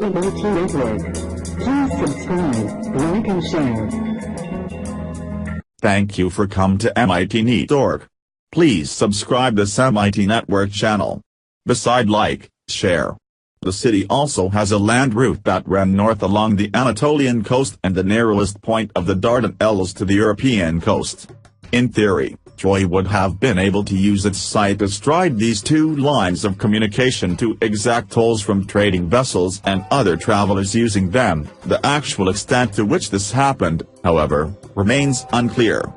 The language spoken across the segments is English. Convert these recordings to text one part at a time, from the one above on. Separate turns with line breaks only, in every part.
MIT Network. Please subscribe, like and share.
Thank you for come to MIT.org. Please subscribe this MIT Network channel. Beside like, share. The city also has a land route that ran north along the Anatolian coast and the narrowest point of the Dardanelles to the European coast. In theory, Troy would have been able to use its site astride these two lines of communication to exact tolls from trading vessels and other travelers using them. The actual extent to which this happened, however, remains unclear.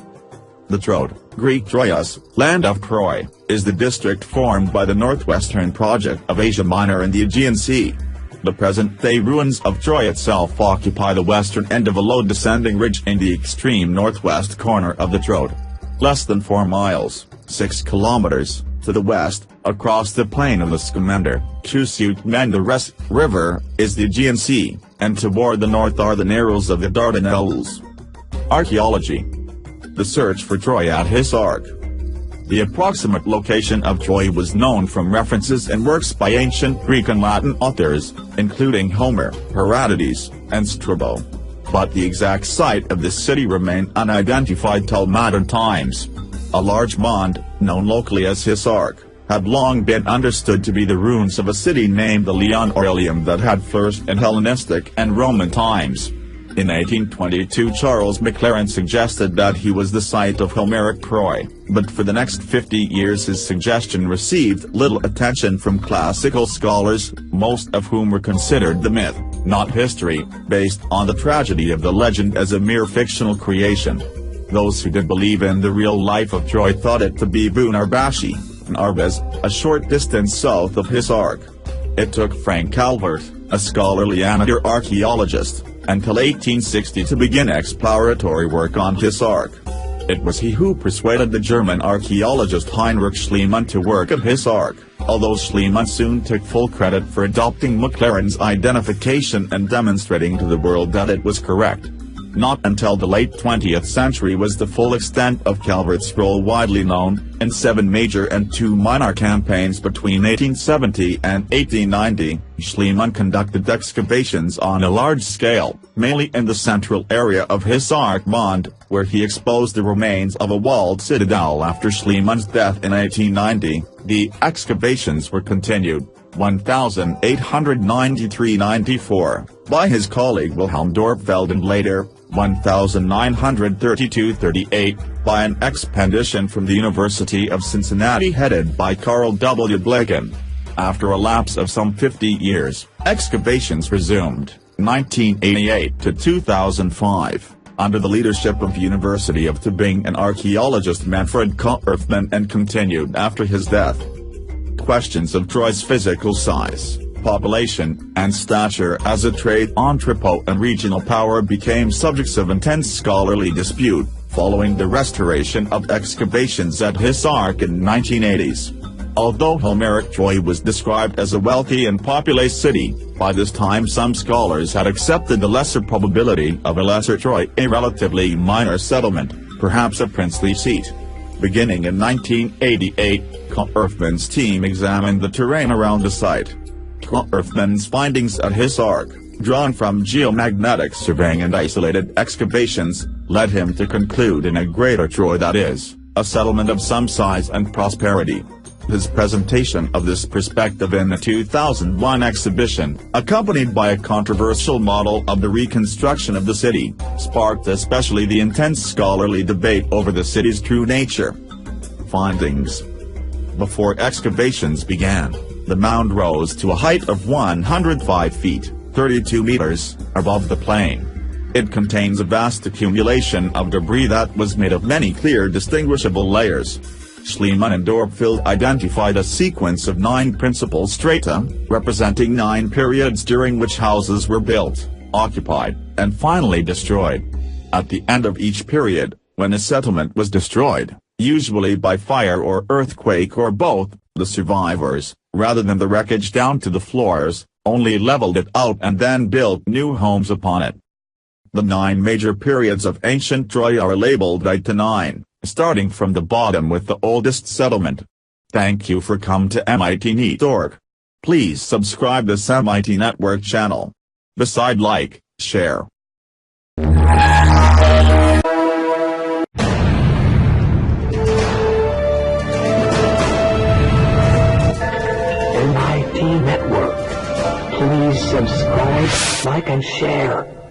The Troad, Greek Troios, land of Troy, is the district formed by the northwestern project of Asia Minor in the Aegean Sea. The present-day ruins of Troy itself occupy the western end of a low-descending ridge in the extreme northwest corner of the Troad. Less than 4 miles, 6 kilometers, to the west, across the plain of the Scamander, Chusut-Menderes River, is the Aegean Sea, and toward the north are the narrows of the Dardanelles. Archaeology. The search for Troy at Hisark. The approximate location of Troy was known from references and works by ancient Greek and Latin authors, including Homer, Herodotus, and Strabo. But the exact site of this city remained unidentified till modern times. A large mound, known locally as Hisark, had long been understood to be the ruins of a city named the Leon or Ilium that had flourished in Hellenistic and Roman times. In 1822 Charles Maclaren suggested that he was the site of Homeric Troy, but for the next 50 years his suggestion received little attention from classical scholars, most of whom were considered the myth, not history, based on the tragedy of the legend as a mere fictional creation. Those who did believe in the real life of Troy thought it to be Bunarbashi, in Arbes, a short distance south of Hisark. It took Frank Calvert, a scholarly amateur archaeologist, until 1860 to begin exploratory work on Hisark. It was he who persuaded the German archaeologist Heinrich Schliemann to work at Hisark, although Schliemann soon took full credit for adopting Maclaren's identification and demonstrating to the world that it was correct. Not until the late 20th century was the full extent of Calvert's role widely known. In 7 major and 2 minor campaigns between 1870 and 1890, Schliemann conducted excavations on a large scale, mainly in the central area of Hisark Mound, where he exposed the remains of a walled citadel. After Schliemann's death in 1890, the excavations were continued, 1893–94, by his colleague Wilhelm Dorpfeld and later, 1932–38, by an expedition from the University of Cincinnati headed by Carl W. Blegen. After a lapse of some 50 years, excavations resumed, 1988 to 2005, under the leadership of University of Tübingen and archaeologist Manfred Kaufmann, and continued after his death. Questions of Troy's physical size, population, and stature as a trade entrepot and regional power became subjects of intense scholarly dispute, following the restoration of excavations at Hisark in the 1980s. Although Homeric Troy was described as a wealthy and populous city, by this time some scholars had accepted the lesser probability of a lesser Troy, a relatively minor settlement, perhaps a princely seat. Beginning in 1988, Kaufmann's team examined the terrain around the site. Kaufmann's findings at Hisark, drawn from geomagnetic surveying and isolated excavations, led him to conclude in a greater Troy, that is, a settlement of some size and prosperity. His presentation of this perspective in the 2001 exhibition, accompanied by a controversial model of the reconstruction of the city, sparked especially the intense scholarly debate over the city's true nature. Findings. Before excavations began, the mound rose to a height of 105 feet, 32 meters, above the plain. It contains a vast accumulation of debris that was made of many clear distinguishable layers. Schliemann and Dorpfeld identified a sequence of 9 principal strata, representing 9 periods during which houses were built, occupied, and finally destroyed. At the end of each period, when a settlement was destroyed, usually by fire or earthquake or both, the survivors, rather than the wreckage down to the floors, only leveled it out and then built new homes upon it. The 9 major periods of ancient Troy are labeled 8 to 9, starting from the bottom with the oldest settlement. Thank you for come to MIT.org. Please subscribe the SAM-IT Network channel. Beside like, share.
MIT Network. Please subscribe, like, and share.